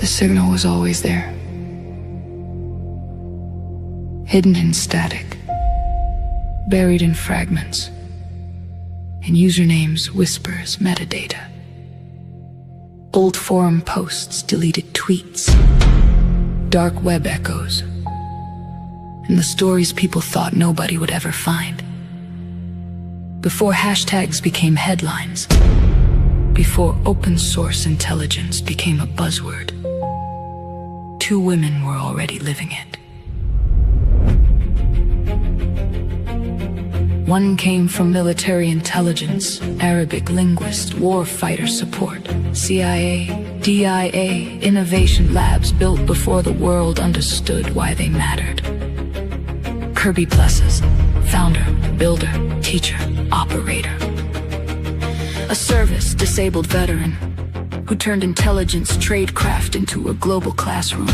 The signal was always there, hidden in static, buried in fragments, in usernames, whispers, metadata. Old forum posts, deleted tweets, dark web echoes, and the stories people thought nobody would ever find. Before hashtags became headlines, before open source intelligence became a buzzword, 2 women were already living it. One came from military intelligence, Arabic linguist, warfighter support, CIA, DIA, innovation labs built before the world understood why they mattered. Kirby Plesses, founder, builder, teacher, operator. A service-disabled veteran who turned intelligence tradecraft into a global classroom.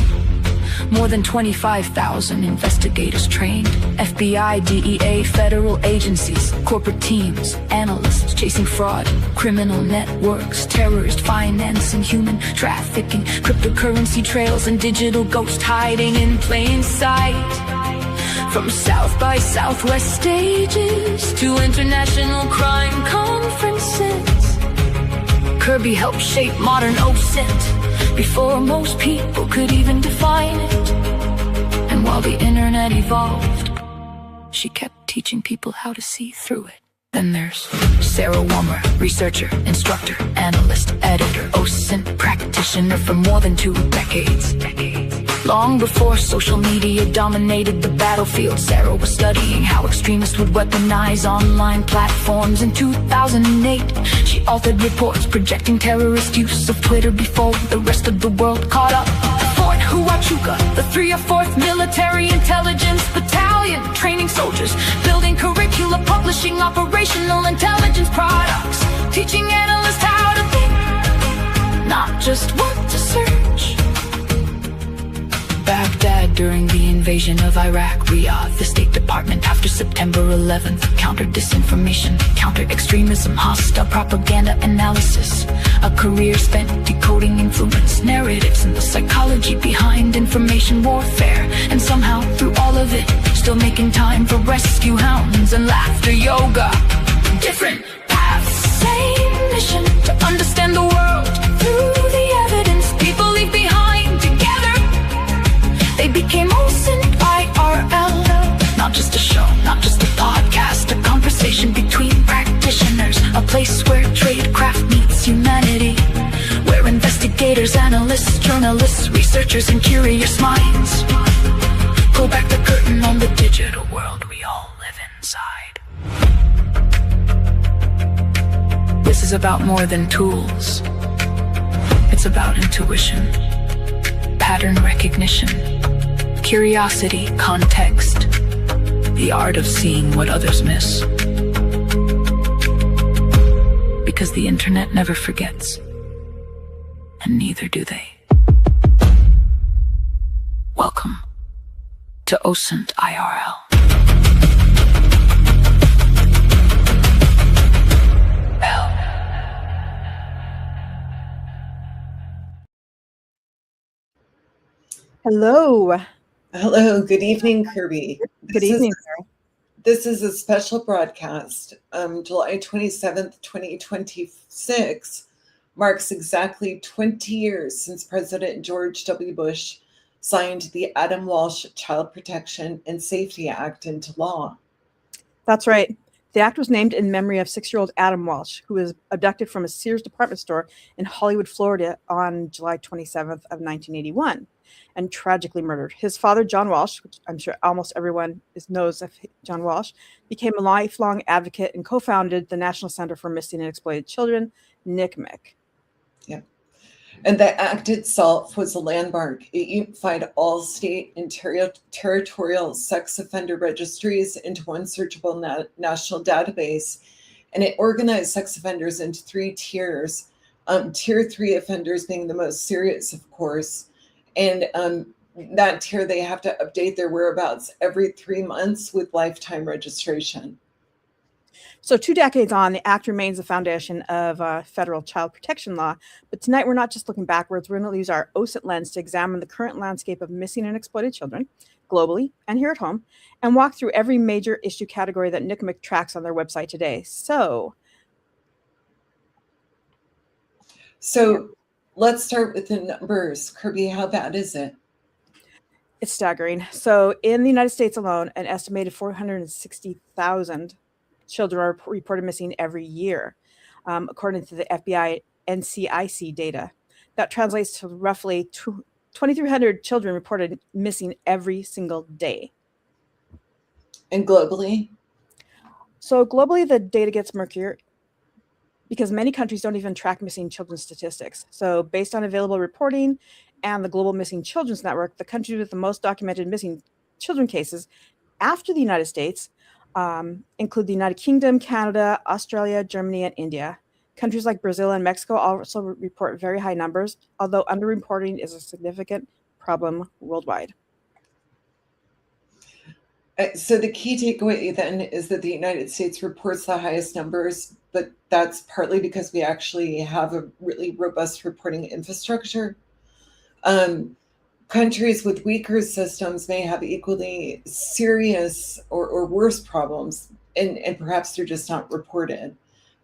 More than 25,000 investigators trained, FBI, DEA, federal agencies, corporate teams, analysts chasing fraud, criminal networks, terrorist financing, human trafficking, cryptocurrency trails, and digital ghosts hiding in plain sight. From South by Southwest stages to international crime conferences, Kirby helped shape modern OSINT before most people could even define it. And while the internet evolved, she kept teaching people how to see through it. Then there's Sarah Wommer, researcher, instructor, analyst, editor, OSINT practitioner for more than 2 decades. Long before social media dominated the battlefield, Sarah was studying how extremists would weaponize online platforms. In 2008, she authored reports projecting terrorist use of Twitter before the rest of the world caught up. Fort Huachuca, the 3 or 4th Military Intelligence Battalion, training soldiers, building curricula, publishing operational intelligence products, teaching analysts how to think, not just what to search. Baghdad during the invasion of Iraq, Riyadh, the State Department after September 11th, counter disinformation, counter extremism, hostile propaganda analysis, a career spent decoding influence narratives and the psychology behind information warfare, and somehow through all of it, still making time for rescue hounds and laughter yoga. Different paths, same mission, to understand the world through the evidence people leave behind. Together they became OSINT IRL. Not just a show, not just a podcast, a conversation between practitioners, a place where tradecraft meets humanity, where investigators, analysts, journalists, researchers, and curious minds pull back the curtain on the digital world we all live inside. This is about more than tools. It's about intuition, pattern recognition, curiosity, context, the art of seeing what others miss. Because the internet never forgets, and neither do they. Welcome to OSINT IRL. Hello. Hello, good evening, Kirby. Good evening, Sarah. This is a special broadcast. July 27th, 2026 marks exactly 20 years since President George W. Bush signed the Adam Walsh Child Protection and Safety Act into law. That's right. The act was named in memory of 6-year-old Adam Walsh, who was abducted from a Sears department store in Hollywood, Florida on July 27th of 1981 and tragically murdered. His father, John Walsh, which I'm sure almost everyone knows of John Walsh, became a lifelong advocate and co-founded the National Center for Missing and Exploited Children, NCMEC. Yeah. And the act itself was a landmark. It unified all state and territorial sex offender registries into one searchable national database. And it organized sex offenders into 3 tiers, tier 3 offenders being the most serious, of course. And that tier, they have to update their whereabouts every 3 months with lifetime registration. So 2 decades on, the Act remains the foundation of federal child protection law. But tonight, we're not just looking backwards. We're going to use our OSINT lens to examine the current landscape of missing and exploited children, globally and here at home, and walk through every major issue category that NCMEC tracks on their website today. So let's start with the numbers. Kirby, how bad is it? it's staggering. So in the United States alone, an estimated 460,000 children are reported missing every year, according to the FBI NCIC data. That translates to roughly 2,300 children reported missing every single day. And globally? So globally, the data gets murkier because many countries don't even track missing children statistics. So based on available reporting and the Global Missing Children's Network, the countries with the most documented missing children cases after the United States include the United Kingdom, Canada, Australia, Germany, and India. Countries like Brazil and Mexico also report very high numbers, although underreporting is a significant problem worldwide. So the key takeaway then is that the United States reports the highest numbers, but that's partly because we actually have a really robust reporting infrastructure. Countries with weaker systems may have equally serious or worse problems, and perhaps they're just not reported.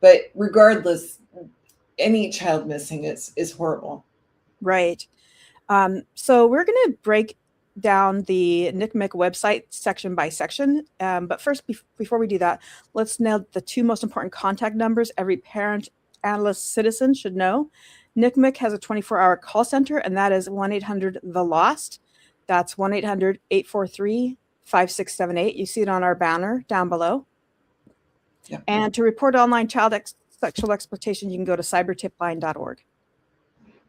But regardless, any child missing is horrible. Right. So we're going to break down the NCMEC website section by section. But first, before we do that, let's nail the 2 most important contact numbers every parent, analyst, citizen should know. NCMEC has a 24-hour call center, and that is 1-800-THE-LOST. That's 1-800-843-5678. You see it on our banner down below. Yeah. And to report online child sexual exploitation, you can go to cybertipline.org.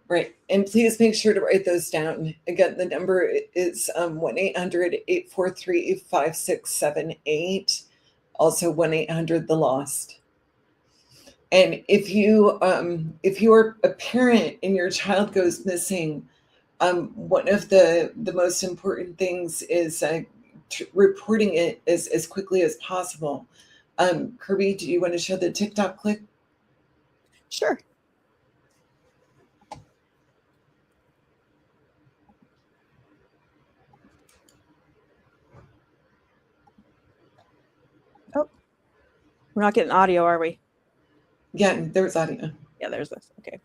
Right. And please make sure to write those down. Again, the number is 1-800-843-5678. Also 1-800-THE-LOST. And if you are a parent and your child goes missing, one of the most important things is reporting it as quickly as possible. Kirby, do you want to show the TikTok clip? Sure. Oh, we're not getting audio, are we? Yeah, there's audio. Yeah, there's this. Okay.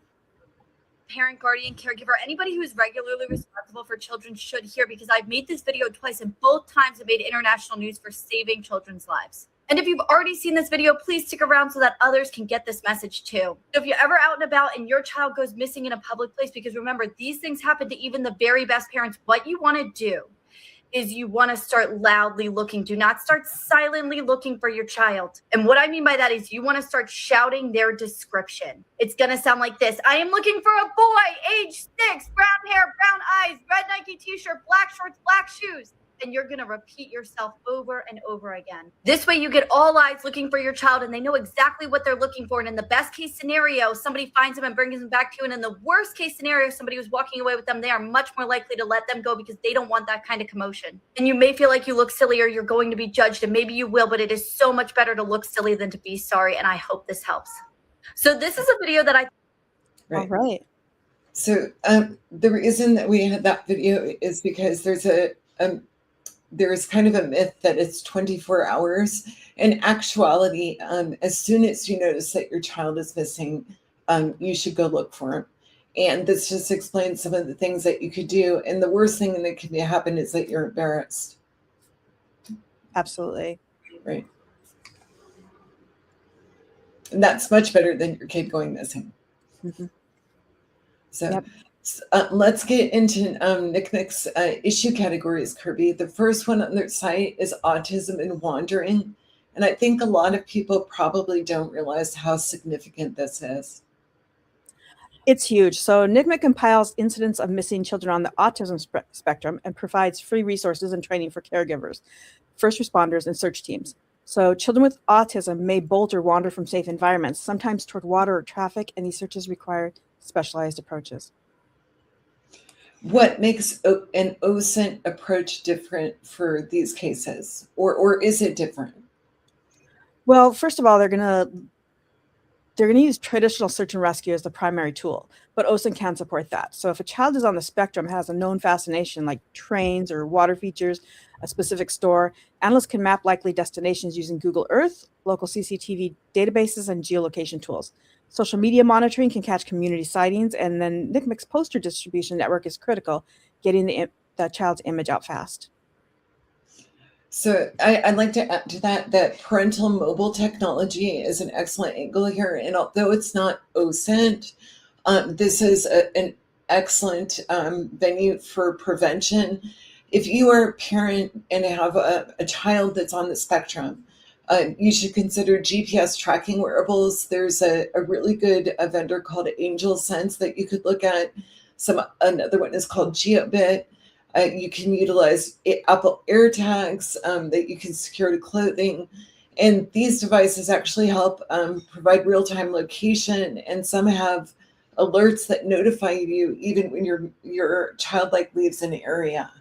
Parent, guardian, caregiver, anybody who's regularly responsible for children should hear, because I've made this video twice and both times it made international news for saving children's lives. And if you've already seen this video, please stick around so that others can get this message too. So if you're ever out and about and your child goes missing in a public place, because remember, these things happen to even the very best parents, what you want to do is you want to start loudly looking. Do not start silently looking for your child. And what I mean by that is you want to start shouting their description. It's going to sound like this. I am looking for a boy, age 6, brown hair, brown eyes, red Nike t-shirt, black shorts, black shoes. And you're going to repeat yourself over and over again. This way you get all eyes looking for your child and they know exactly what they're looking for. And in the best case scenario, somebody finds them and brings them back to you. And in the worst case scenario, somebody who's walking away with them, they are much more likely to let them go because they don't want that kind of commotion. And you may feel like you look silly or you're going to be judged, and maybe you will, but it is so much better to look silly than to be sorry. And I hope this helps. So this is a video that Right. All right. So the reason that we had that video is because there's kind of a myth that it's 24 hours. In actuality, as soon as you notice that your child is missing, you should go look for him. And this just explains some of the things that you could do. And the worst thing that can happen is that you're embarrassed. Absolutely. Right. And that's much better than your kid going missing. Mm-hmm. So yep. Let's get into NCMEC's issue categories, Kirby. The first one on their site is autism and wandering. And I think a lot of people probably don't realize how significant this is. It's huge. So NCMEC compiles incidents of missing children on the autism spectrum and provides free resources and training for caregivers, first responders, and search teams. So children with autism may bolt or wander from safe environments, sometimes toward water or traffic, and these searches require specialized approaches. What makes an OSINT approach different for these cases? Or is it different? Well, first of all, they're gonna use traditional search and rescue as the primary tool, but OSINT can support that. So if a child is on the spectrum, has a known fascination like trains or water features, a specific store, analysts can map likely destinations using Google Earth, local CCTV databases, and geolocation tools. Social media monitoring can catch community sightings, and then NCMEC's poster distribution network is critical, getting the child's image out fast. So I'd like to add to that parental mobile technology is an excellent angle here. And although it's not OSINT, this is an excellent venue for prevention. If you are a parent and have a child that's on the spectrum, you should consider GPS tracking wearables. There's a really good vendor called Angel Sense that you could look at. Another one is called GeoBit. You can utilize Apple AirTags that you can secure to clothing. And these devices actually help provide real-time location, and some have alerts that notify you even when your child leaves an area.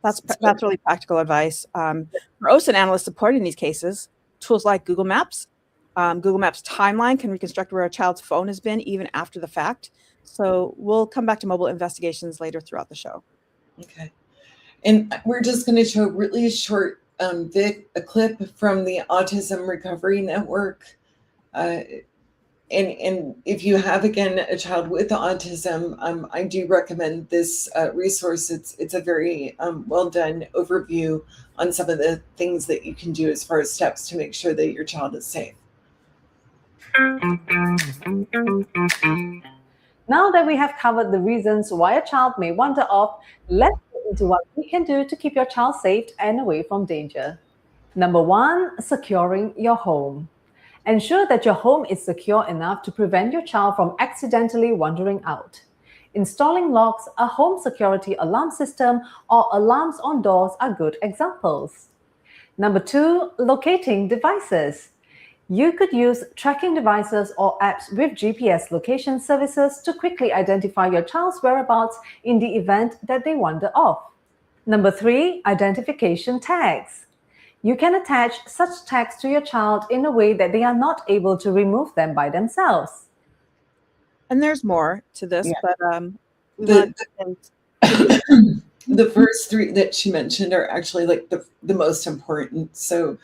That's really practical advice. For OSINT analysts supporting these cases, tools like Google Maps Timeline can reconstruct where a child's phone has been even after the fact. So we'll come back to mobile investigations later throughout the show. Okay. And we're just going to show a really short a clip from the Autism Recovery Network. And if you have, again, a child with autism, I do recommend this resource. It's a very well done overview on some of the things that you can do as far as steps to make sure that your child is safe. Now that we have covered the reasons why a child may wander off, let's get into what we can do to keep your child safe and away from danger. Number 1, securing your home. Ensure that your home is secure enough to prevent your child from accidentally wandering out. Installing locks, a home security alarm system, or alarms on doors are good examples. Number 2, locating devices. You could use tracking devices or apps with GPS location services to quickly identify your child's whereabouts in the event that they wander off. Number 3, identification tags. You can attach such tags to your child in a way that they are not able to remove them by themselves. And there's more to this, Yeah. but the first 3 that she mentioned are actually the most important. So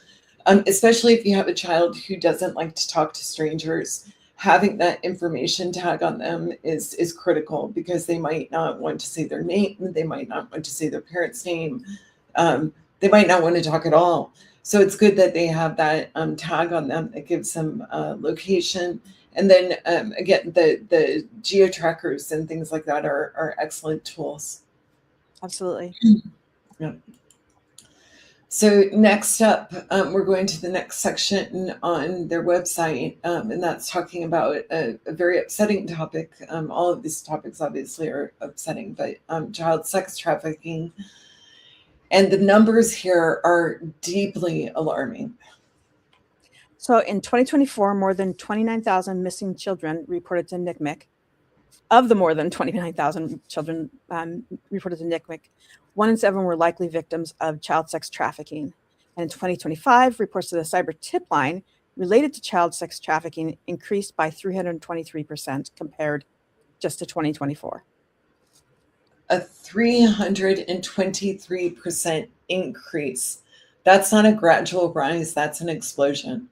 especially if you have a child who doesn't like to talk to strangers, having that information tag on them is critical, because they might not want to say their name, they might not want to say their parent's name, they might not want to talk at all. So it's good that they have that tag on them that gives them location. And then again, the geo trackers and things like that are excellent tools. Absolutely. Yeah. So next up, we're going to the next section on their website, and that's talking about a very upsetting topic. All of these topics obviously are upsetting, but child sex trafficking. And the numbers here are deeply alarming. So in 2024, more than 29,000 missing children reported to NCMEC. Of the more than 29,000 children reported to NCMEC, 1 in 7 were likely victims of child sex trafficking. And in 2025, reports to the CyberTipline related to child sex trafficking increased by 323% compared just to 2024. A 323% increase. That's not a gradual rise, that's an explosion.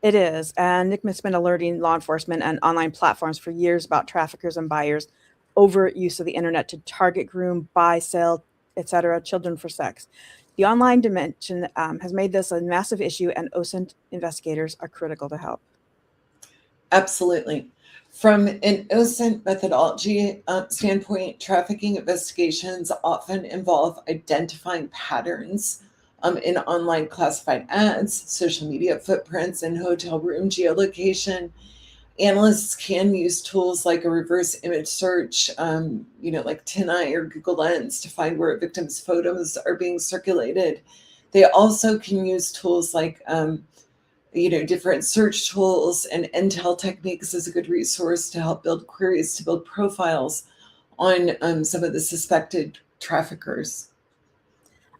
It is, and NCMEC's been alerting law enforcement and online platforms for years about traffickers and buyers' overt use of the internet to target, groom, buy, sell, etc., children for sex. The online dimension has made this a massive issue, and OSINT investigators are critical to help. Absolutely. From an OSINT methodology standpoint, trafficking investigations often involve identifying patterns in online classified ads, social media footprints, and hotel room geolocation. Analysts can use tools like a reverse image search, like TinEye or Google Lens, to find where a victim's photos are being circulated. They also can use tools like different search tools, and Intel Techniques is a good resource to help build queries, to build profiles on some of the suspected traffickers.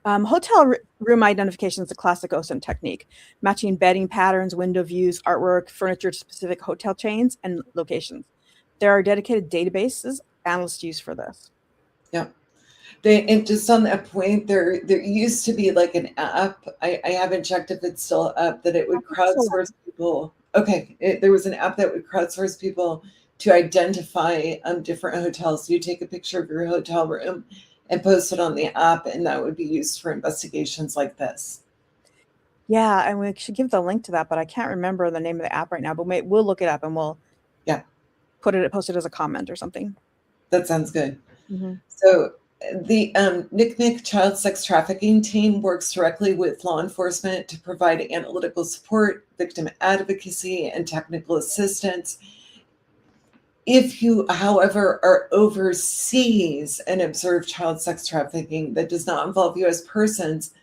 Hotel room identification is a classic OSINT technique, matching bedding patterns, window views, artwork, furniture to specific hotel chains and locations. There are dedicated databases analysts use for this. Yeah. And just on that point, there used to be like an app. I haven't checked if it's still up, that it would crowdsource people. Okay, there was an app that would crowdsource people to identify different hotels. You take a picture of your hotel room and post it on the app, and that would be used for investigations like this. Yeah, and we should give the link to that, but I can't remember the name of the app right now. But we'll look it up and we'll post it as a comment or something. That sounds good. Mm-hmm. So the NCMEC child sex trafficking team works directly with law enforcement to provide analytical support, victim advocacy, and technical assistance. If you, however, are overseas and observe child sex trafficking that does not involve U.S. persons,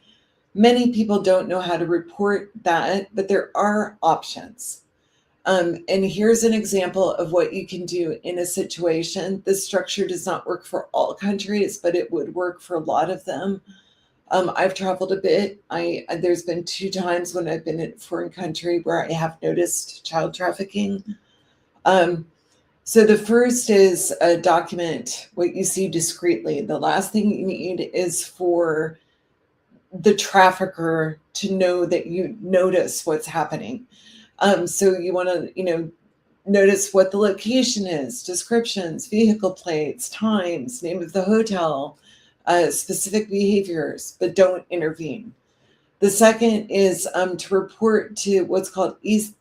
many people don't know how to report that, but there are options. And here's an example of what you can do in a situation. This structure does not work for all countries, but it would work for a lot of them. I've traveled a bit. There's been 2 times when I've been in a foreign country where I have noticed child trafficking. So the first is document what you see discreetly. The last thing you need is for the trafficker to know that you notice what's happening. So you want to, notice what the location is, descriptions, vehicle plates, times, name of the hotel, specific behaviors, but don't intervene. The second is to report to what's called ECPAT,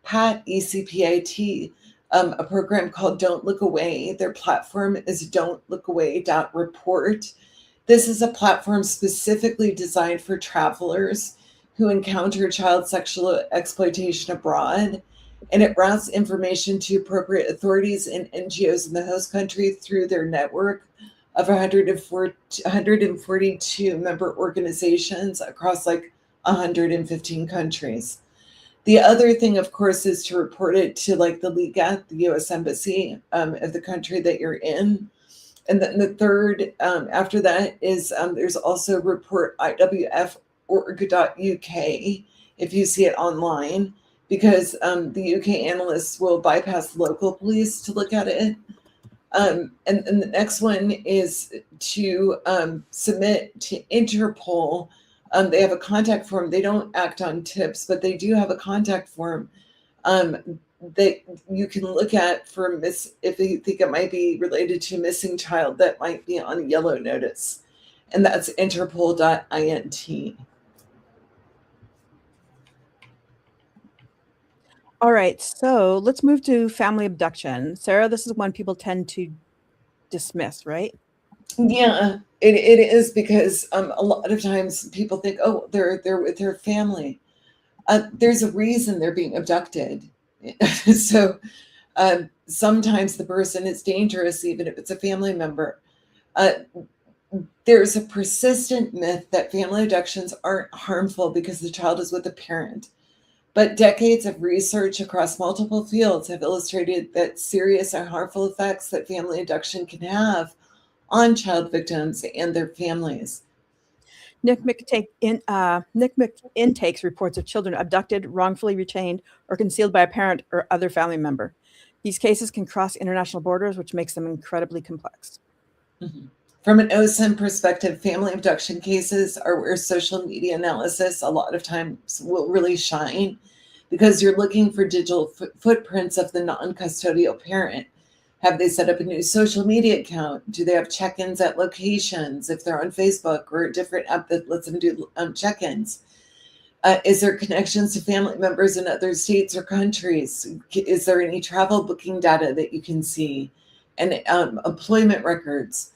ECPAT, a program called Don't Look Away. Their platform is don'tlookaway.report. This is a platform specifically designed for travelers who encounter child sexual exploitation abroad, and it routes information to appropriate authorities and NGOs in the host country through their network of 142 member organizations across like 115 countries. The other thing, of course, is to report it to like the LIGAT, the U.S. Embassy of the country that you're in. And then the third, after that, is there's also report IWF.org.uk if you see it online, because the UK analysts will bypass local police to look at it. And the next one is to submit to Interpol. They have a contact form. They don't act on tips, but they do have a contact form that you can look at for if you think it might be related to a missing child that might be on a yellow notice. And that's interpol.int. All right, so let's move to family abduction. Sarah, this is one people tend to dismiss, right? Yeah, it is, because a lot of times people think, oh, they're with their family. There's a reason they're being abducted. So sometimes the person is dangerous, even if it's a family member. There's a persistent myth that family abductions aren't harmful because the child is with a parent. But decades of research across multiple fields have illustrated that serious and harmful effects that family abduction can have on child victims and their families. NCMEC intakes reports of children abducted, wrongfully retained, or concealed by a parent or other family member. These cases can cross international borders, which makes them incredibly complex. Mm-hmm. From an OSINT perspective, family abduction cases are where social media analysis a lot of times will really shine, because you're looking for digital footprints of the non-custodial parent. Have they set up a new social media account? Do they have check-ins at locations if they're on Facebook or a different app that lets them do check-ins? Is there connections to family members in other states or countries? Is there any travel booking data that you can see? And employment records.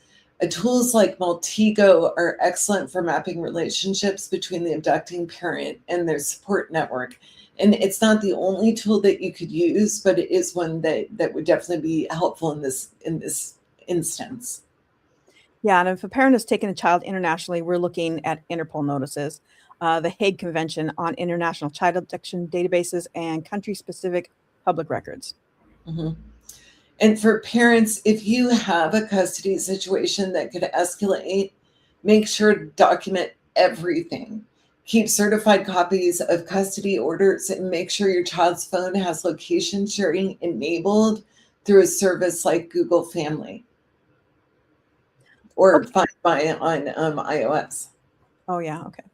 Tools like Maltego are excellent for mapping relationships between the abducting parent and their support network. And it's not the only tool that you could use, but it is one that would definitely be helpful in this instance. Yeah, and if a parent has taken a child internationally, we're looking at Interpol notices, the Hague Convention on International Child Abduction Databases, and country-specific public records. Mm-hmm. And for parents, if you have a custody situation that could escalate, Make sure to document everything. Keep certified copies of custody orders and make sure your child's phone has location sharing enabled through a service like Google Family or Find My on iOS. Oh, yeah. Okay.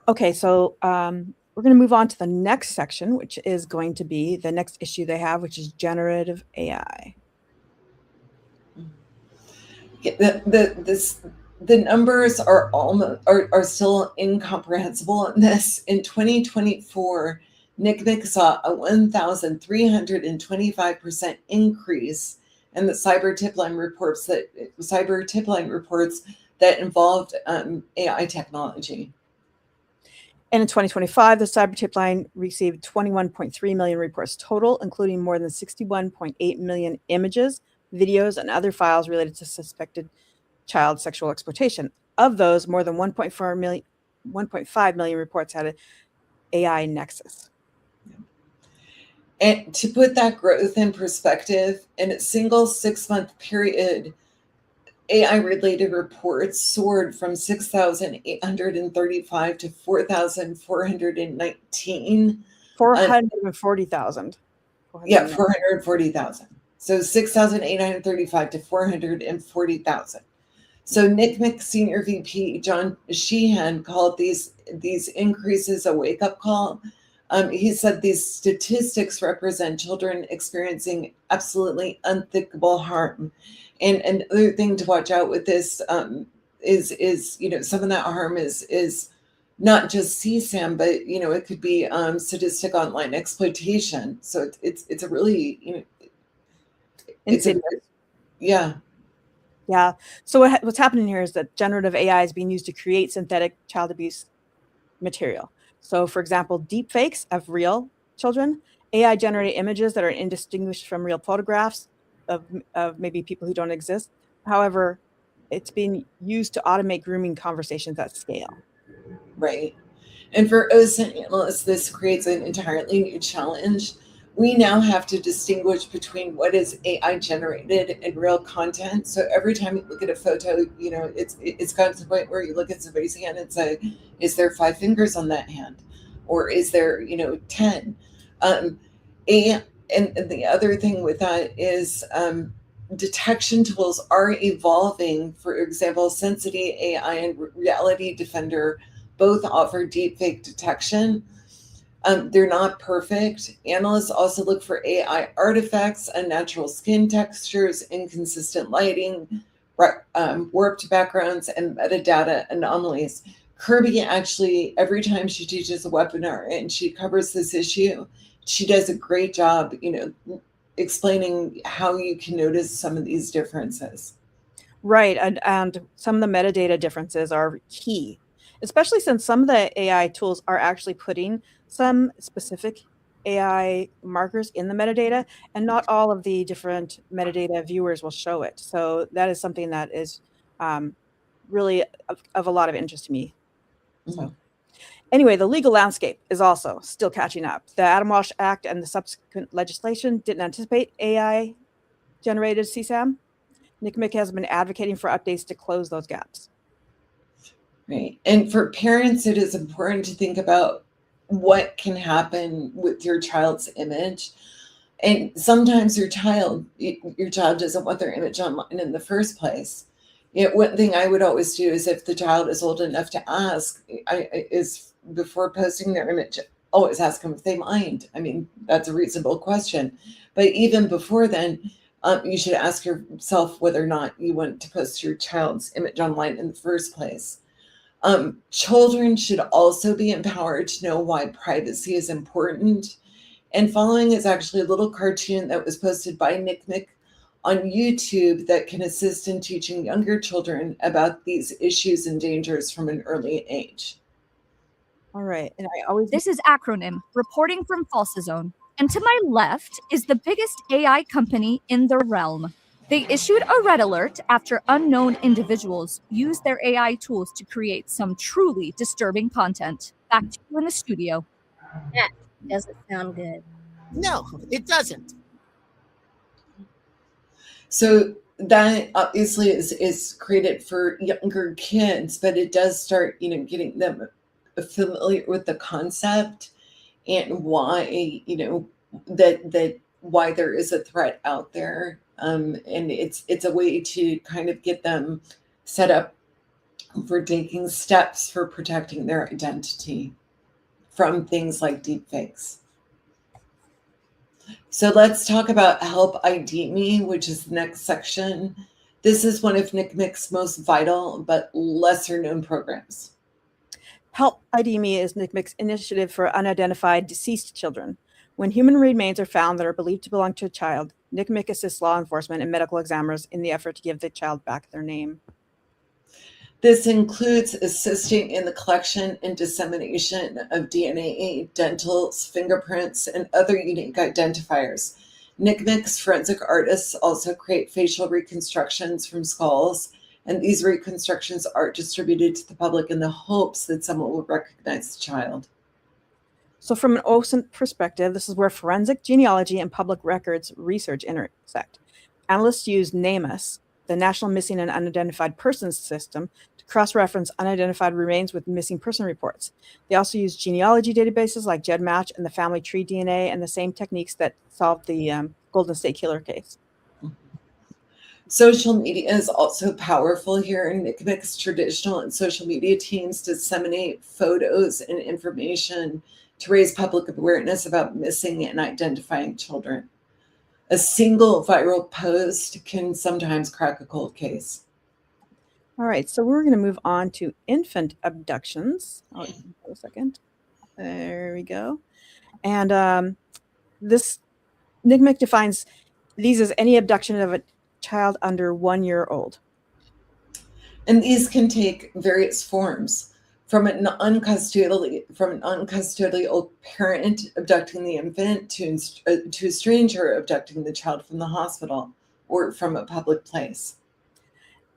Okay. So we're going to move on to the next section, which is going to be the next issue they have, which is generative AI. The numbers are still incomprehensible in this. In 2024, NCMEC saw a 1,325% increase in the CyberTipline reports that involved AI technology. And in 2025, the CyberTipline received 21.3 million reports total, including more than 61.8 million images, videos, and other files related to suspected child sexual exploitation. Of those, more than 1.5 million reports had an AI nexus. And to put that growth in perspective, in a single 6-month period, AI-related reports soared from 6,835 to 4,419. 440,000. Yeah, 440,000. So 6,835 to 440,000. So NCMEC Senior VP John Sheehan called these increases a wake-up call. He said these statistics represent children experiencing absolutely unthinkable harm. And another thing to watch out with this is some of that harm is not just CSAM, but it could be sadistic online exploitation. So it's a really yeah. Yeah. So what's happening here is that generative AI is being used to create synthetic child abuse material. So, for example, deep fakes of real children, AI-generated images that are indistinguished from real photographs of maybe people who don't exist. However, it's being used to automate grooming conversations at scale. Right. And for OSINT analysts, this creates an entirely new challenge. We now have to distinguish between what is AI generated and real content. So every time you look at a photo, it's gotten to the point where you look at somebody's hand and say, is there 5 fingers on that hand? Or is there, 10? And the other thing with that is detection tools are evolving. For example, Sensity AI and Reality Defender both offer deepfake detection. They're not perfect. Analysts also look for AI artifacts, unnatural skin textures, inconsistent lighting, warped backgrounds, and metadata anomalies. Kirby actually, every time she teaches a webinar and she covers this issue, she does a great job, explaining how you can notice some of these differences. Right. And some of the metadata differences are key, especially since some of the AI tools are actually putting some specific AI markers in the metadata, and not all of the different metadata viewers will show it. So that is something that is really of a lot of interest to me. So anyway, the legal landscape is also still catching up. The Adam Walsh Act and the subsequent legislation didn't anticipate AI-generated CSAM. NCMEC has been advocating for updates to close those gaps. Right. And for parents, it is important to think about what can happen with your child's image. And sometimes your child doesn't want their image online in the first place. One thing I would always do is, if the child is old enough to ask, is before posting their image, always ask them if they mind. I mean, that's a reasonable question. But even before then, you should ask yourself whether or not you want to post your child's image online in the first place. Children should also be empowered to know why privacy is important. And following is actually a little cartoon that was posted by NCMEC on YouTube that can assist in teaching younger children about these issues and dangers from an early age. All right. And This is acronym reporting from Falsizone. And to my left is the biggest AI company in the realm. They issued a red alert after unknown individuals used their AI tools to create some truly disturbing content. Back to you in the studio. That doesn't sound good. No, it doesn't. So that obviously is created for younger kids, but it does start, getting them familiar with the concept and why, that why there is a threat out there. And it's a way to kind of get them set up for taking steps for protecting their identity from things like deepfakes. So let's talk about Help ID Me, which is the next section. This is one of NCMEC's most vital but lesser known programs. Help ID Me is NCMEC's initiative for unidentified deceased children. When human remains are found that are believed to belong to a child, NCMEC assists law enforcement and medical examiners in the effort to give the child back their name. This includes assisting in the collection and dissemination of DNA, dentals, fingerprints, and other unique identifiers. NCMEC's forensic artists also create facial reconstructions from skulls, and these reconstructions are distributed to the public in the hopes that someone will recognize the child. So from an OSINT perspective, this is where forensic genealogy and public records research intersect. Analysts use NAMUS, the National Missing and Unidentified Persons System, to cross-reference unidentified remains with missing person reports. They also use genealogy databases like GEDmatch and the Family Tree DNA, and the same techniques that solved the Golden State Killer case. Social media is also powerful here. NCMEC's traditional and social media teams disseminate photos and information to raise public awareness about missing and identifying children. A single viral post can sometimes crack a cold case. All right, so we're going to move on to infant abductions. Oh, a second. There we go. And this NCMEC defines these as any abduction of a child under 1 year old. And these can take various forms, from an uncustodially parent abducting the infant to a stranger abducting the child from the hospital or from a public place.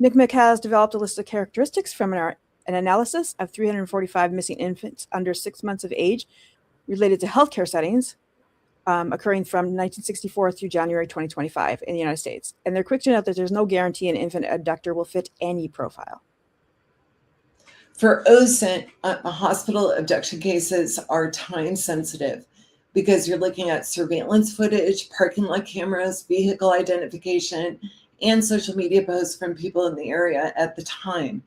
NCMEC has developed a list of characteristics from an analysis of 345 missing infants under 6 months of age related to healthcare settings occurring from 1964 through January 2025 in the United States. And they're quick to note that there's no guarantee an infant abductor will fit any profile. For OSINT, hospital abduction cases are time sensitive because you're looking at surveillance footage, parking lot cameras, vehicle identification, and social media posts from people in the area at the time.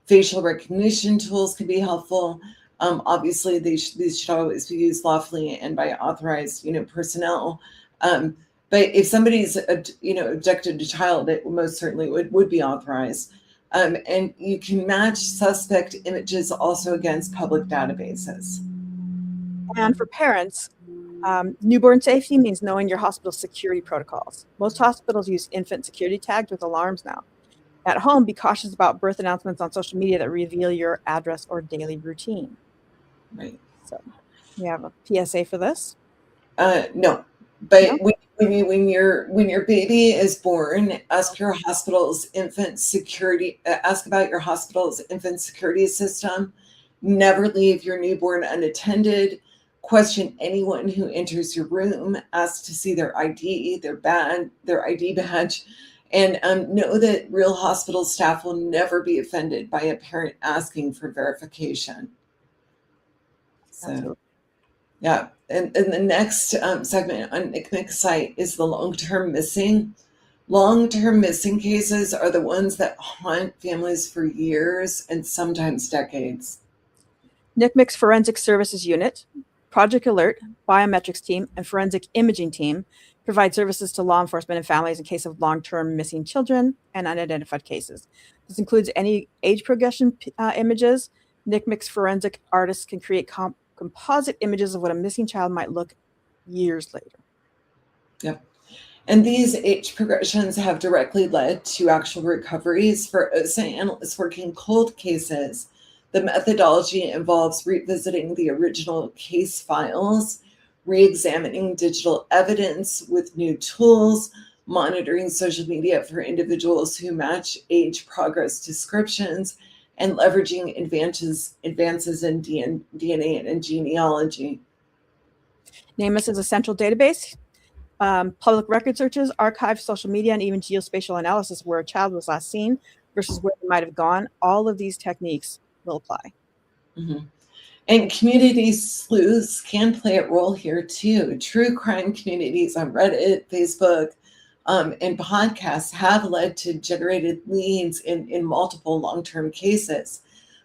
Facial recognition tools can be helpful. Obviously, these should always be used lawfully and by authorized, personnel. But if somebody's, abducted a child, it most certainly would be authorized. And you can match suspect images also against public databases. And for parents, newborn safety means knowing your hospital's security protocols. Most hospitals use infant security tags with alarms now. At home, be cautious about birth announcements on social media that reveal your address or daily routine. Right. So we have a PSA for this. No, but no? When your baby is born, ask your hospital's infant security. Ask about your hospital's infant security system. Never leave your newborn unattended. Question anyone who enters your room. Ask to see their ID, their ID badge, and know that real hospital staff will never be offended by a parent asking for verification. So, absolutely. Yeah. And the next segment on NCMEC's site is the long-term missing. Long-term missing cases are the ones that haunt families for years and sometimes decades. NCMEC's Forensic Services Unit, Project Alert, Biometrics Team, and Forensic Imaging Team provide services to law enforcement and families in case of long-term missing children and unidentified cases. This includes any age progression images. NCMEC's forensic artists can create composite images of what a missing child might look years later. Yep. And these age progressions have directly led to actual recoveries for OSINT analysts working cold cases. The methodology involves revisiting the original case files, re-examining digital evidence with new tools, monitoring social media for individuals who match age progress descriptions, and leveraging advances in DNA and genealogy. NAMUS is a central database. Public record searches, archives, social media, and even geospatial analysis where a child was last seen versus where they might have gone. All of these techniques will apply. Mhm. And community sleuths can play a role here too. True crime communities on Reddit, Facebook, and podcasts have led to generated leads in multiple long-term cases.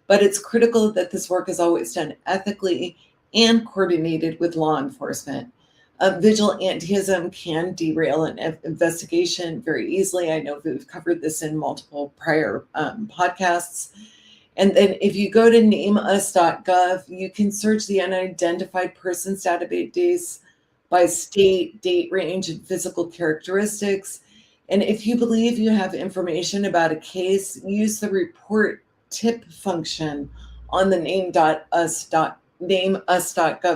But it's critical that this work is always done ethically and coordinated with law enforcement. Vigilantism can derail an investigation very easily. I know we've covered this in multiple prior podcasts. And then if you go to nameus.gov, you can search the unidentified persons database by state, date range, and physical characteristics. And if you believe you have information about a case, use the report tip function on the nameus.gov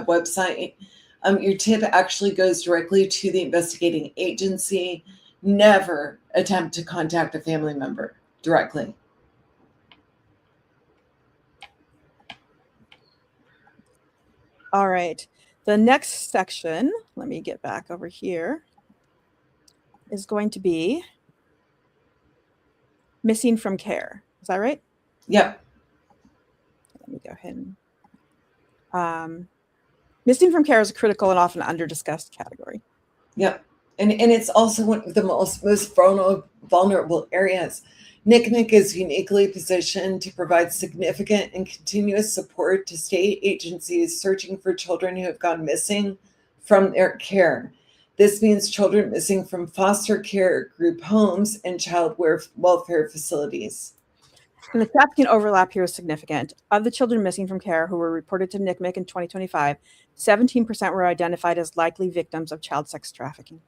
website. Your tip actually goes directly to the investigating agency. Never attempt to contact a family member directly. All right. The next section, let me get back over here, is going to be missing from care. Is that right? Yep. Let me go ahead and missing from care is a critical and often under-discussed category. Yep. And it's also one of the most vulnerable areas. NCMEC is uniquely positioned to provide significant and continuous support to state agencies searching for children who have gone missing from their care. This means children missing from foster care, group homes, and child welfare facilities. And the trafficking overlap here is significant. Of the children missing from care who were reported to NCMEC in 2025, 17% were identified as likely victims of child sex trafficking.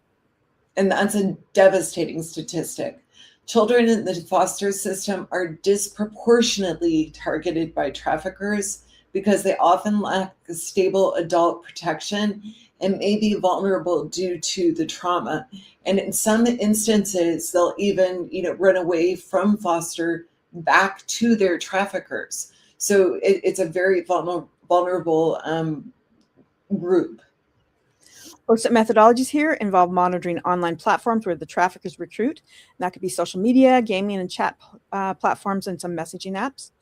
And that's a devastating statistic. Children in the foster system are disproportionately targeted by traffickers because they often lack a stable adult protection and may be vulnerable due to the trauma. And in some instances, they'll even, run away from foster back to their traffickers. So it's a very vulnerable group. OSINT methodologies here involve monitoring online platforms where the traffickers recruit. And that could be social media, gaming, and chat platforms, and some messaging apps.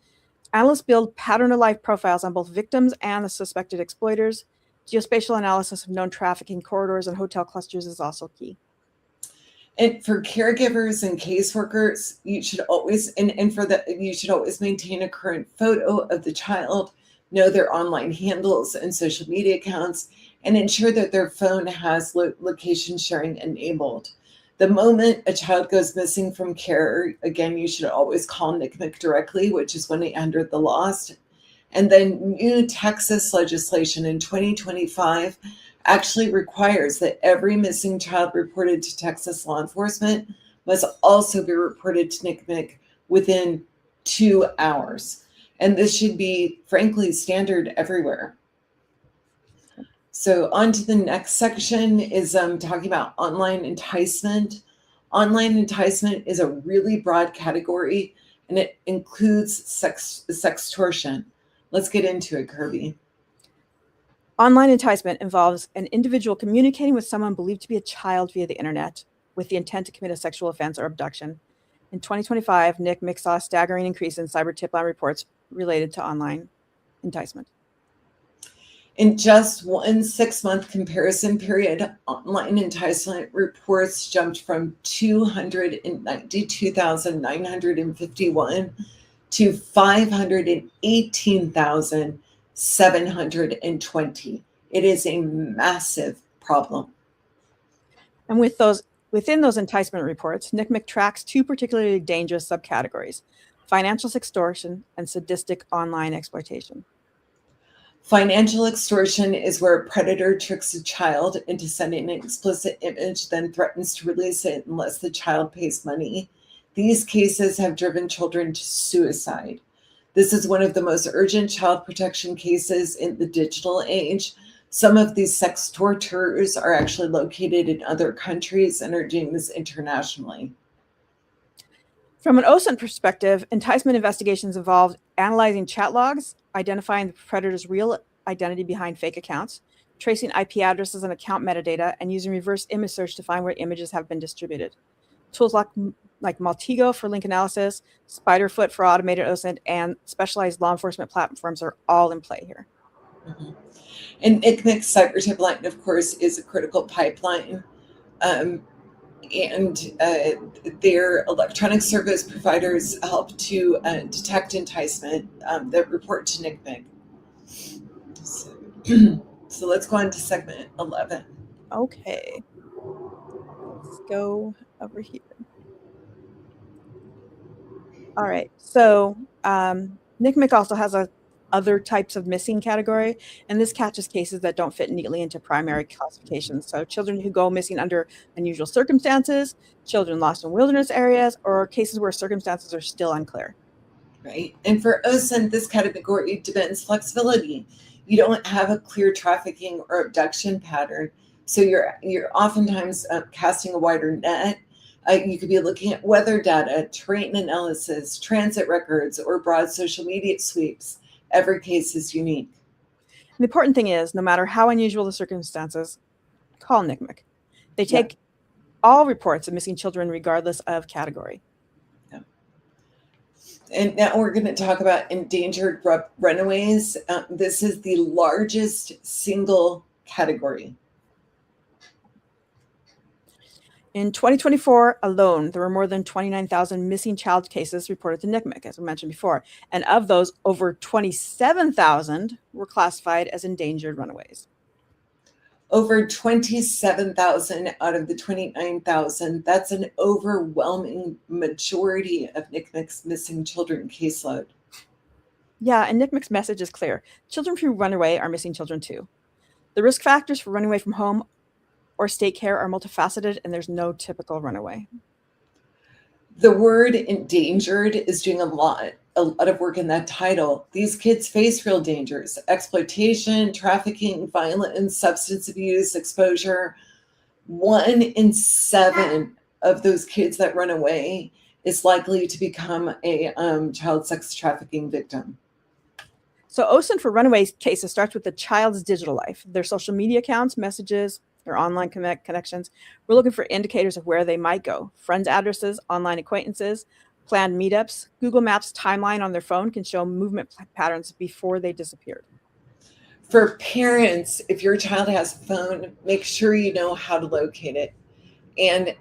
Analysts build pattern-of-life profiles on both victims and the suspected exploiters. Geospatial analysis of known trafficking corridors and hotel clusters is also key. And for caregivers and caseworkers, you should always you should always maintain a current photo of the child, know their online handles and social media accounts, and ensure that their phone has location sharing enabled. The moment a child goes missing from care, again, you should always call NCMEC directly, which is 1-800 the lost. And then new Texas legislation in 2025 actually requires that every missing child reported to Texas law enforcement must also be reported to NCMEC within 2 hours. And this should be, frankly, standard everywhere. So on to the next section is talking about online enticement. Online enticement is a really broad category, and it includes sextortion. Let's get into it, Kirby. Online enticement involves an individual communicating with someone believed to be a child via the internet with the intent to commit a sexual offense or abduction. In 2025, NCMEC saw a staggering increase in CyberTipline reports related to online enticement. In just one 6-month comparison period, online enticement reports jumped from 292,951 to 518,720. It is a massive problem. And within those enticement reports, NCMEC tracks 2 particularly dangerous subcategories: financial sextortion and sadistic online exploitation. Financial extortion is where a predator tricks a child into sending an explicit image, then threatens to release it unless the child pays money. These cases have driven children to suicide. This is one of the most urgent child protection cases in the digital age. Some of these sextorters are actually located in other countries and are doing this internationally. From an OSINT perspective, enticement investigations involve analyzing chat logs, identifying the predator's real identity behind fake accounts, tracing IP addresses and account metadata, and using reverse image search to find where images have been distributed. Tools like Maltego for link analysis, Spiderfoot for automated OSINT, and specialized law enforcement platforms are all in play here. Mhm. And NCMEC CyberTipline, of course, is a critical pipeline. Their electronic service providers help to detect enticement that report to NCMEC. So let's go on to segment 11. Okay. Let's go over here. All right. So NCMEC also has a other types of missing category, and this catches cases that don't fit neatly into primary classifications. So children who go missing under unusual circumstances, children lost in wilderness areas, or cases where circumstances are still unclear. Right. And for OSINT, this category demands flexibility. You don't have a clear trafficking or abduction pattern, so you're oftentimes casting a wider net. You could be looking at weather data, terrain analysis, transit records, or broad social media sweeps. Every case is unique. The important thing is, no matter how unusual the circumstances, call NCMEC. They take all reports of missing children regardless of category. Yeah. And now we're going to talk about endangered runaways. This is the largest single category. In 2024 alone, there were more than 29,000 missing child cases reported to NCMEC, as I mentioned before. And of those, over 27,000 were classified as endangered runaways. Over 27,000 out of the 29,000. That's an overwhelming majority of NCMEC's missing children caseload. Yeah, and NCMEC's message is clear. Children who run away are missing children too. The risk factors for running away from home or state care are multifaceted, and there's no typical runaway. The word endangered is doing a lot of work in that title. These kids face real dangers: exploitation, trafficking, violence, substance abuse, exposure. 1 in 7 of those kids that run away is likely to become a child sex trafficking victim. So OSINT for runaway cases starts with the child's digital life, their social media accounts, messages, their online connections. We're looking for indicators of where they might go: friends' addresses, online acquaintances, planned meetups. Google Maps timeline on their phone can show movement patterns before they disappeared. For parents, if your child has a phone, make sure you know how to locate it. And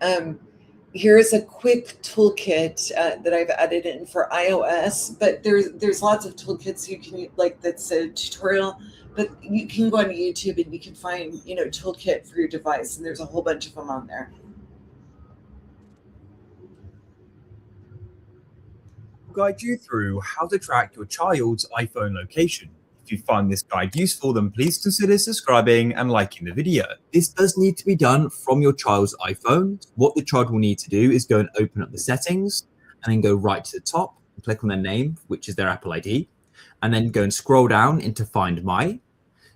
here's a quick toolkit that I've added in for iOS, but there's lots of toolkits you can, like, that's a tutorial, but you can go on YouTube and you can find, toolkit for your device, and there's a whole bunch of them on there. Guide you through how to track your child's iPhone location. If you find this guide useful, then please consider subscribing and liking the video. This does need to be done from your child's iPhone. What the child will need to do is go and open up the settings and then go right to the top and click on their name, which is their Apple ID, and then go and scroll down into Find My.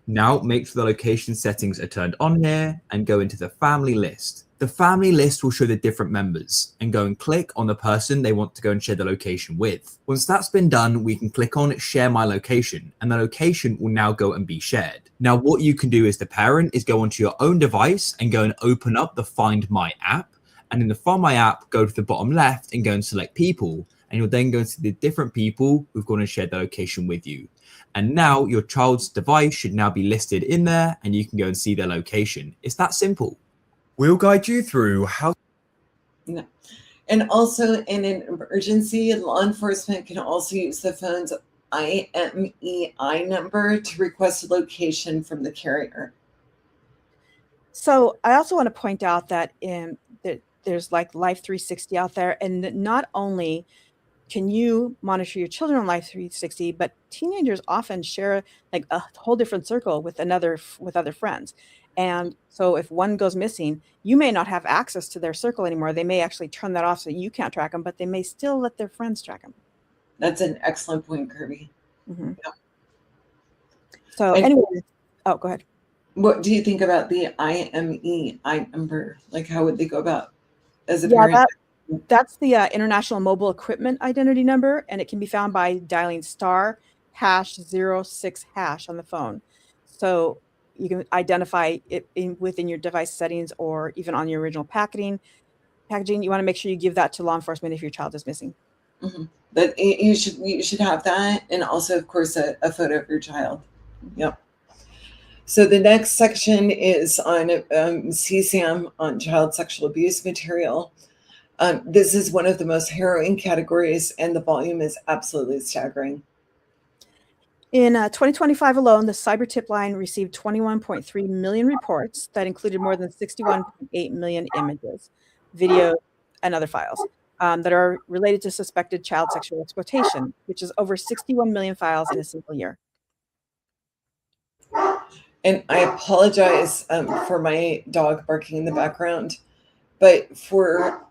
Now make sure the location settings are turned on here and go into the family list. The family list will show the different members, and go and click on the person they want to go and share the location with. Once that's been done, we can click on Share My Location, and the location will now go and be shared. Now what you can do as the parent is go onto your own device and go and open up the Find My app, and in the Find My app, go to the bottom left and go and select people, and you'll then go and see the different people who've gone and shared the location with you. And now your child's device should now be listed in there, and you can go and see their location. It's that simple. We'll guide you through how. No. And also, in an emergency, law enforcement can also use the phone's IMEI number to request a location from the carrier. So I also want to point out that there's like Life 360 out there, and not only can you monitor your children on Life 360, but teenagers often share like a whole different circle with other friends. And so if one goes missing, you may not have access to their circle anymore. They may actually turn that off so you can't track them, but they may still let their friends track them. That's an excellent point, Kirby. Mm-hmm. Yeah. So anyway, go ahead. What do you think about the IMEI number? Like, how would they go about as a parent? That's the International Mobile Equipment Identity Number, and it can be found by dialing *#06# on the phone. So you can identify it within your device settings or even on your original packaging. You want to make sure you give that to law enforcement if your child is missing. Mm-hmm. But you should have that, and also, of course, a photo of your child. Yep. So the next section is on CSAM, on child sexual abuse material. This is one of the most harrowing categories, and the volume is absolutely staggering. In 2025 alone, the CyberTipline received 21.3 million reports that included more than 61.8 million images, video, and other files that are related to suspected child sexual exploitation, which is over 61 million files in a single year. And I apologize for my dog barking in the background, but for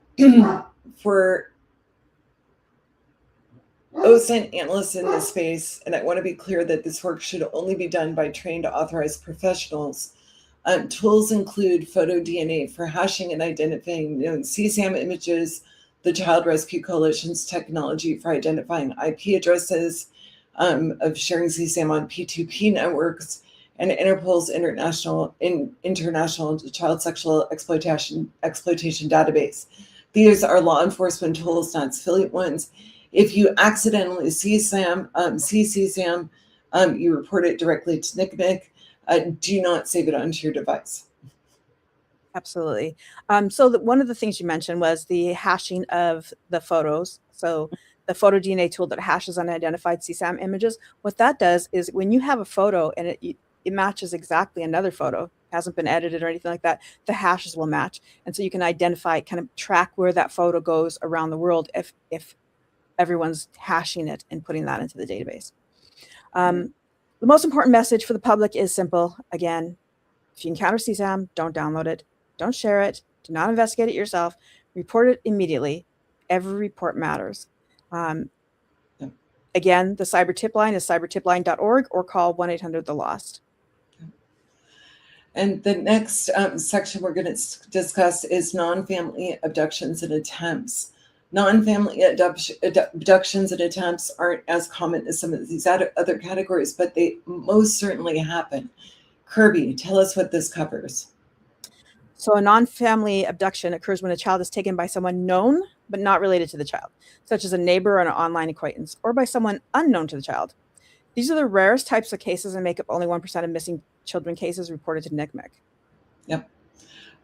OSINT analysts in this space, and I want to be clear that this work should only be done by trained authorized professionals. Tools include photo DNA for hashing and identifying known CSAM images, the Child Rescue Coalition's technology for identifying IP addresses of sharing CSAM on P2P networks, and Interpol's international child sexual exploitation database. These are law enforcement tools, not affiliate ones. If you accidentally see CSAM, you report it directly to NCMEC. Do not save it onto your device. Absolutely. So one of the things you mentioned was the hashing of the photos. So the photo DNA tool that hashes unidentified CSAM images, what that does is when you have a photo and it matches exactly another photo, hasn't been edited or anything like that, the hashes will match. And so you can identify, kind of track where that photo goes around the world if everyone's hashing it and putting that into the database. The most important message for the public is simple. Again, if you encounter CSAM, don't download it, don't share it, do not investigate it yourself, report it immediately. Every report matters. Again, the CyberTipline is cybertipline.org or call 1-800-THE-LOST. And the next section we're going to discuss is non-family abductions and attempts. Non-family abductions and attempts aren't as common as some of these other categories, but they most certainly happen. Kirby, tell us what this covers. So a non-family abduction occurs when a child is taken by someone known but not related to the child, such as a neighbor or an online acquaintance, or by someone unknown to the child. These are the rarest types of cases and make up only 1% of missing children cases reported to NCMEC. Yep.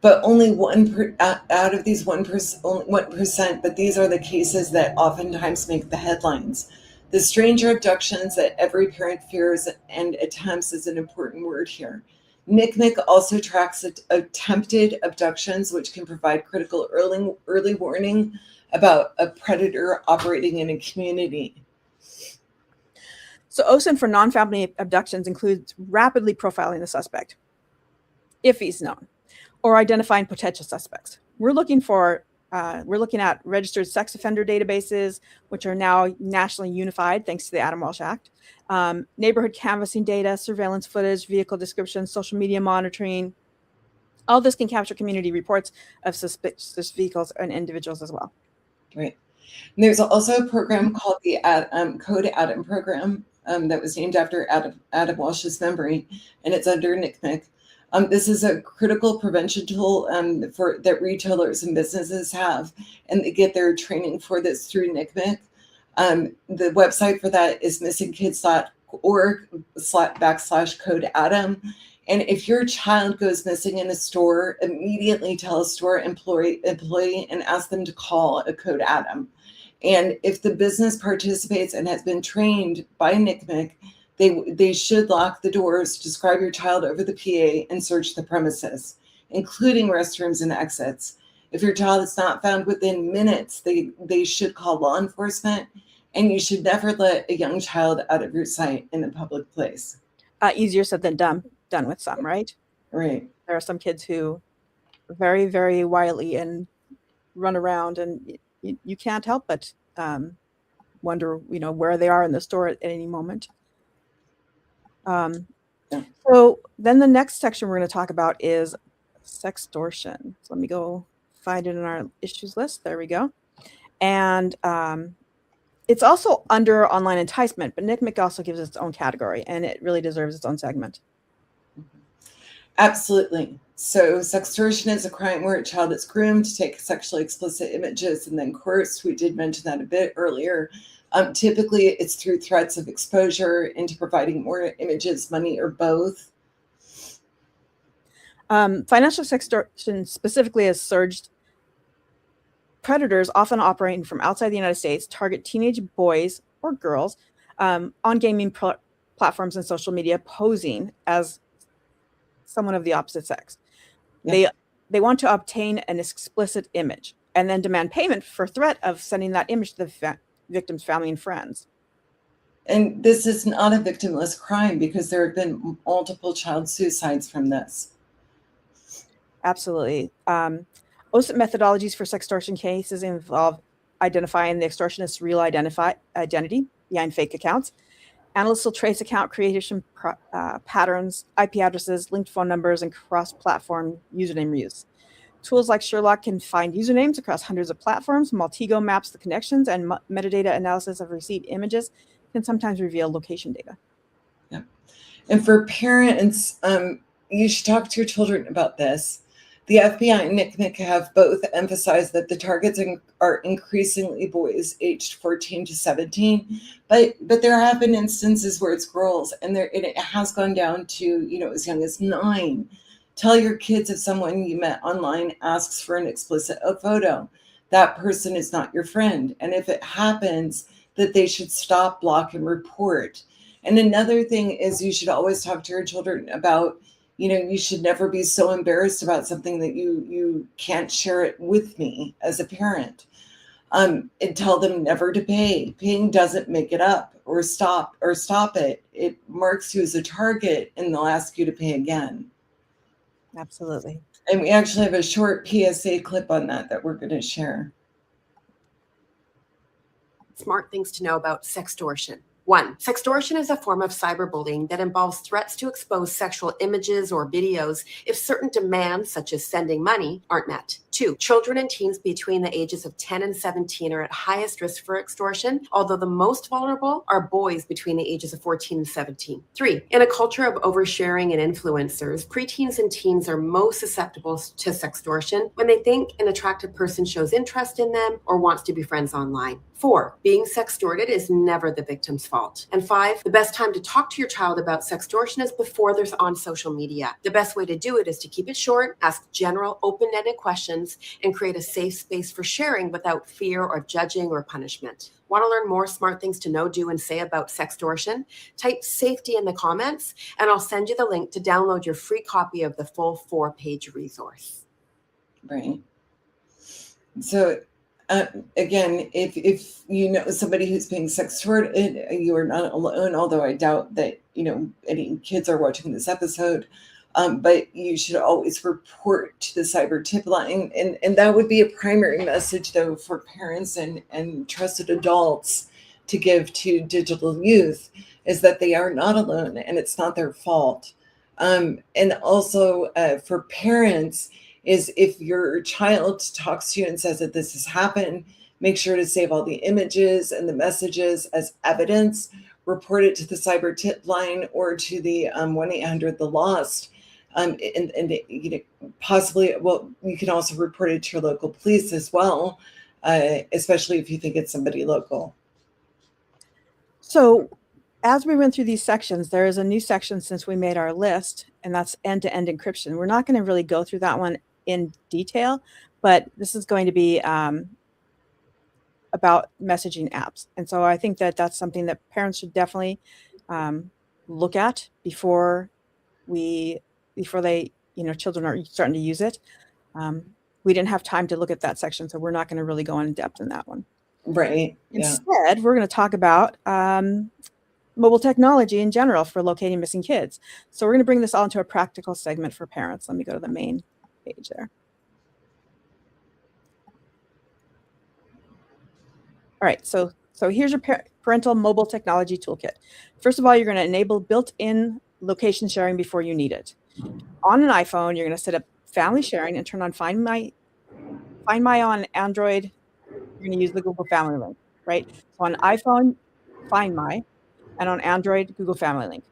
But only out of these 1%, only 1%, but these are the cases that oftentimes make the headlines. The stranger abductions that every parent fears and attempts is an important word here. NCMEC also tracks attempted abductions, which can provide critical early warning about a predator operating in a community. So OSINT for non-family abductions includes rapidly profiling the suspect, if he's known, or identifying potential suspects. We're looking at registered sex offender databases, which are now nationally unified thanks to the Adam Walsh Act, neighborhood canvassing data, surveillance footage, vehicle descriptions, social media monitoring. All this can capture community reports of suspicious vehicles and individuals as well. Right. And there's also a program called the Code Adam program that was named after Adam Walsh's memory, and it's under NCMEC. This is a critical prevention tool that retailers and businesses have, and they get their training for this through NCMEC. The website for that is missingkids.org/code Adam. And if your child goes missing in a store, immediately tell a store employee and ask them to call a code Adam. And if the business participates and has been trained by NCMEC, they should lock the doors, describe your child over the PA, and search the premises, including restrooms and exits. If your child is not found within minutes, they should call law enforcement, and you should never let a young child out of your sight in a public place. Easier said than done with some, right? Right. There are some kids who are very, very wily and run around, and you can't help but wonder, where they are in the store at any moment. So then the next section we're going to talk about is sextortion. So let me go find it in our issues list. There we go. And it's also under online enticement, but NCMEC also gives its own category, and it really deserves its own segment. Absolutely. So sextortion is a crime where a child is groomed to take sexually explicit images and then coerced. We did mention that a bit earlier. Typically, it's through threats of exposure into providing more images, money, or both. Financial sextortion specifically has surged. Predators, often operating from outside the United States, target teenage boys or girls on gaming platforms and social media, posing as someone of the opposite sex. Yeah. They want to obtain an explicit image and then demand payment for threat of sending that image to the victim's family and friends. And this is not a victimless crime because there have been multiple child suicides from this. Absolutely. OSINT methodologies for sextortion cases involve identifying the extortionist's real identity behind fake accounts. Analysts will trace account creation patterns, IP addresses, linked phone numbers, and cross-platform username use. Tools like Sherlock can find usernames across hundreds of platforms. Maltego maps the connections, and metadata analysis of receipt images can sometimes reveal location data. Yeah. And for parents, you should talk to your children about this. The FBI and NCMEC have both emphasized that the targets are increasingly boys aged 14 to 17, but there have been instances where it's girls, and it has gone down to as young as 9. Tell your kids if someone you met online asks for an explicit photo, that person is not your friend, and if it happens, that they should stop, block, and report. And another thing is you should always talk to your children about, you should never be so embarrassed about something that you can't share it with me as a parent. And tell them never to pay. Paying doesn't make it up or stop it. It marks you as a target and they'll ask you to pay again. Absolutely. And we actually have a short PSA clip on that we're going to share. Smart things to know about sextortion. 1. Sextortion is a form of cyberbullying that involves threats to expose sexual images or videos if certain demands, such as sending money, aren't met. 2. Children and teens between the ages of 10 and 17 are at highest risk for extortion, although the most vulnerable are boys between the ages of 14 and 17. 3. In a culture of oversharing and influencers, preteens and teens are most susceptible to sextortion when they think an attractive person shows interest in them or wants to be friends online. 4. Being sextorted is never the victim's fault. And 5. The best time to talk to your child about sextortion is before they're on social media. The best way to do it is to keep it short, ask general, open-ended questions, and create a safe space for sharing without fear or judging or punishment. Want to learn more smart things to know, do, and say about sextortion? Type safety in the comments, and I'll send you the link to download your free copy of the full 4-page resource. Right. So, again, if you know somebody who's being sextorted, you are not alone, although I doubt that, any kids are watching this episode. But you should always report to the CyberTipline. And that would be a primary message, though, for parents and trusted adults to give to digital youth, is that they are not alone and it's not their fault. And also for parents, is if your child talks to you and says that this has happened, make sure to save all the images and the messages as evidence, report it to the CyberTipline or to the 1-800-THE-LOST. And possibly, you can also report it to your local police as well, especially if you think it's somebody local. So as we went through these sections, there is a new section since we made our list, and that's end-to-end encryption. We're not going to really go through that one in detail, but this is going to be about messaging apps. And so I think that that's something that parents should definitely look at before they, children are starting to use it. We didn't have time to look at that section, so we're not going to really go in depth in that one. Right. Yeah. Instead, we're going to talk about mobile technology in general for locating missing kids. So we're going to bring this all into a practical segment for parents. Let me go to the main page there. All right, so here's your parental mobile technology toolkit. First of all, you're going to enable built-in location sharing before you need it. On an iPhone, you're going to set up family sharing and turn on Find My on Android. You're going to use the Google Family Link, right? So on iPhone, Find My, and on Android, Google Family Link.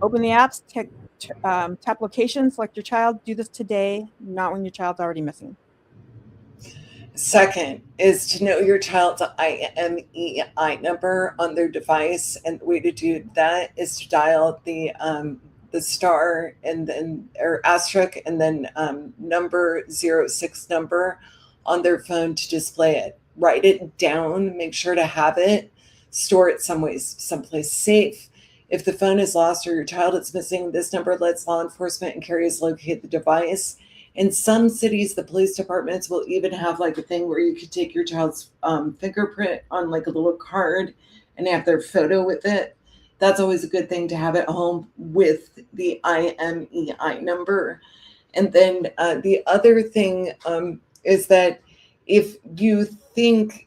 Open the apps, Tap location, select your child. Do this today, not when your child's already missing. Second is to know your child's IMEI number on their device, and the way to do that is to dial the star and then or asterisk and then number 06 number on their phone to display it. Write it down. Make sure to have it. Store it someplace safe. If the phone is lost or your child is missing, this number lets law enforcement and carriers locate the device. In some cities, the police departments will even have like a thing where you could take your child's fingerprint on like a little card and have their photo with it. That's always a good thing to have at home with the IMEI number. And then the other thing is that if you think,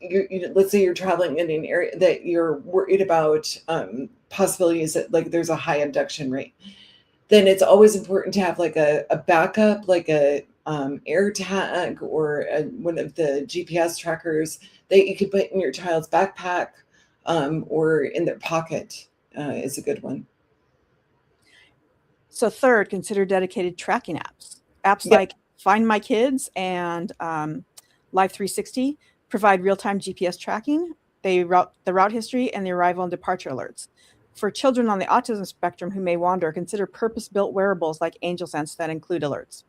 let's say you're traveling in an area that you're worried about possibilities that like there's a high abduction rate, then it's always important to have like a backup, like a air tag or one of the GPS trackers that you could put in your child's backpack or in their pocket is a good one. So third, consider dedicated tracking apps. Apps like Find My Kids and Live 360 provide real-time GPS tracking. They route the route history and the arrival and departure alerts. For children on the autism spectrum who may wander, consider purpose-built wearables like Angel Sense that include alerts.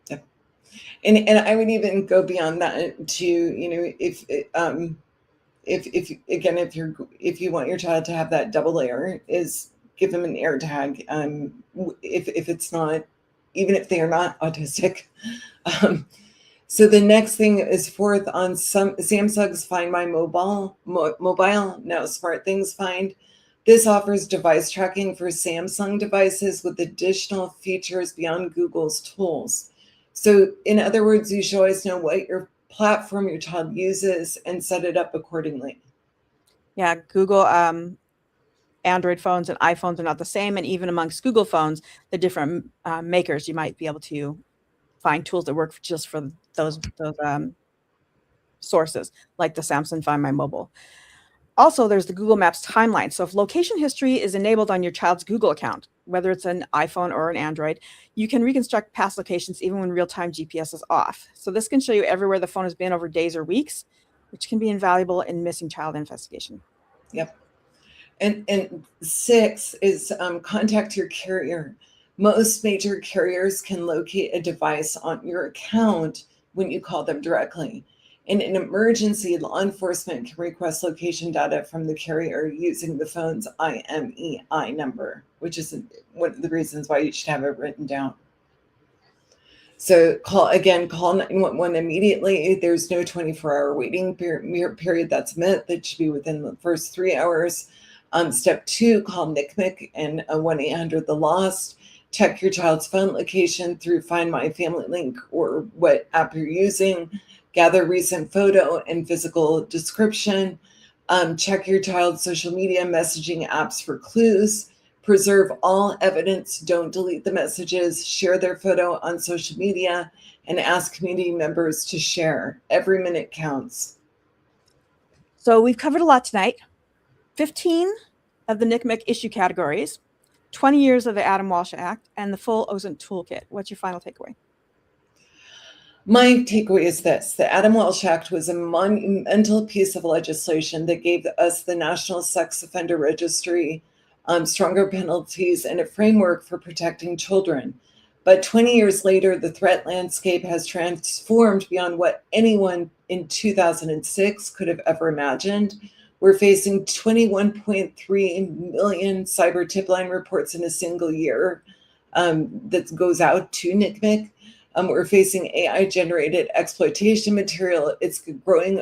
Yep. And I would even go beyond that to, you know, if you want your child to have that double layer, is give them an air tag. If it's not, even if they are not autistic. So the next thing is fourth on Samsung's Find My Mobile, now SmartThings Find. This offers device tracking for Samsung devices with additional features beyond Google's tools. So in other words, you should always know what your platform your child uses and set it up accordingly. Yeah, Google, Android phones and iPhones are not the same. And even amongst Google phones, the different makers, you might be able to find tools that work just for those sources, like the Samsung Find My Mobile. Also, there's the Google Maps timeline. So if location history is enabled on your child's Google account, whether it's an iPhone or an Android, you can reconstruct past locations even when real-time GPS is off. So this can show you everywhere the phone has been over days or weeks, which can be invaluable in missing child investigation. Yep. And six is contact your carrier. Most major carriers can locate a device on your account when you call them directly. In an emergency, law enforcement can request location data from the carrier using the phone's IMEI number, which is one of the reasons why you should have it written down. So call 911 immediately. There's no 24-hour waiting period that's met. That should be within the first 3 hours. Step two, call NCMEC and 1-800 The Lost. Check your child's phone location through Find My Family Link or what app you're using. Gather recent photo and physical description. Check your child's social media messaging apps for clues. Preserve all evidence. Don't delete the messages. Share their photo on social media and ask community members to share. Every minute counts. So we've covered a lot tonight. 15 of the NCMEC issue categories, 20 years of the Adam Walsh Act, and the full OSINT toolkit. What's your final takeaway? My takeaway is this. The Adam Walsh Act was a monumental piece of legislation that gave us the National Sex Offender Registry, stronger penalties, and a framework for protecting children. But 20 years later, the threat landscape has transformed beyond what anyone in 2006 could have ever imagined. We're facing 21.3 million CyberTipline reports in a single year that goes out to NCMEC. We're facing AI-generated exploitation material. It's growing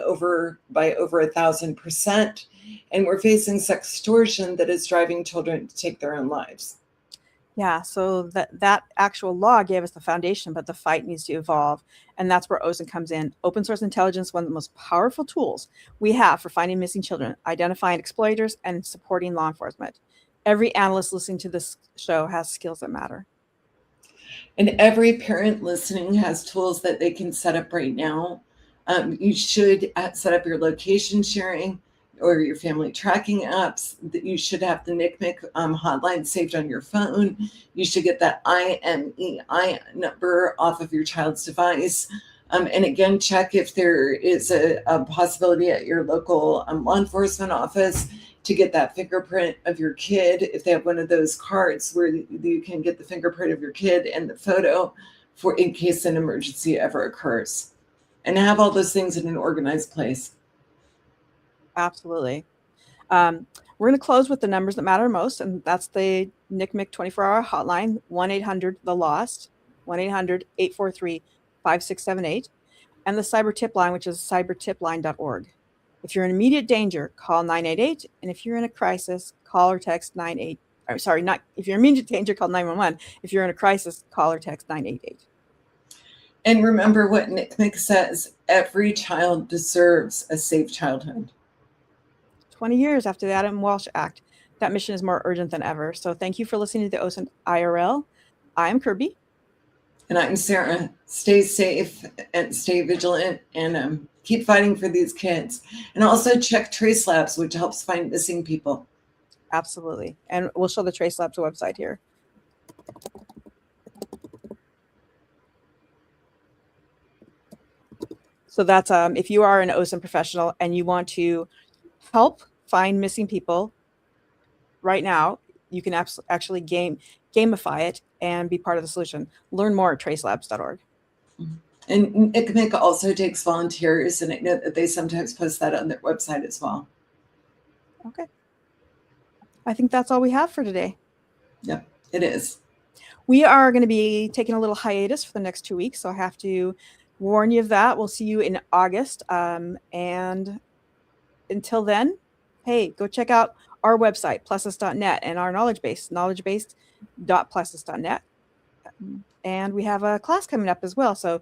by over 1,000%. And we're facing sextortion that is driving children to take their own lives. Yeah, so that actual law gave us the foundation, but the fight needs to evolve. And that's where OSINT comes in. Open source intelligence, one of the most powerful tools we have for finding missing children, identifying exploiters, and supporting law enforcement. Every analyst listening to this show has skills that matter. And every parent listening has tools that they can set up right now. You should set up your location sharing. or your family tracking apps. That you should have the NCMEC hotline saved on your phone. You should get that IMEI number off of your child's device. And again, check if there is a possibility at your local law enforcement office to get that fingerprint of your kid, if they have one of those cards where you can get the fingerprint of your kid and the photo for in case an emergency ever occurs. And have all those things in an organized place. Absolutely. We're going to close with the numbers that matter most, and that's the NCMEC 24-hour hotline, 1-800-THE-LOST, 1-800-843-5678, and the cyber tip line, which is cybertipline.org. If you're in immediate danger, call 988, and if you're in a crisis, call or text 98. If you're in immediate danger, call 911. If you're in a crisis, call or text 988. And remember what NCMEC says, every child deserves a safe childhood. 20 years after the Adam Walsh Act, that mission is more urgent than ever. So thank you for listening to the OSINT IRL. I'm Kirby. And I'm Sarah. Stay safe and stay vigilant, and keep fighting for these kids. And also check Trace Labs, which helps find missing people. Absolutely. And we'll show the Trace Labs website here. So that's if you are an OSINT professional and you want to help find missing people right now, you can actually gamify it and be part of the solution. Learn more at tracelabs.org. And NCMEC also takes volunteers, and I know that they sometimes post that on their website as well. Okay. I think that's all we have for today. Yep, it is. We are going to be taking a little hiatus for the next 2 weeks, so I have to warn you of that. We'll see you in August. And until then, hey, go check out our website, plessis.net, and our knowledge base, knowledgebase.plessis.net. And we have a class coming up as well. So,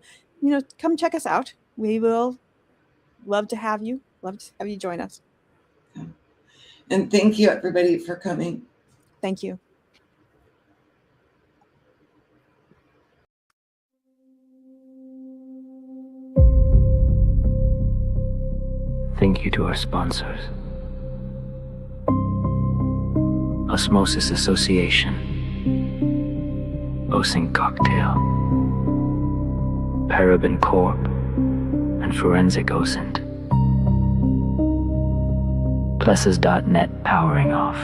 come check us out. We will love to have you join us. And thank you, everybody, for coming. Thank you. Thank you to our sponsors. Osmosis Association, OSINT Cocktail, Paraben Corp, and Forensic OSINT. Plessis.net powering off.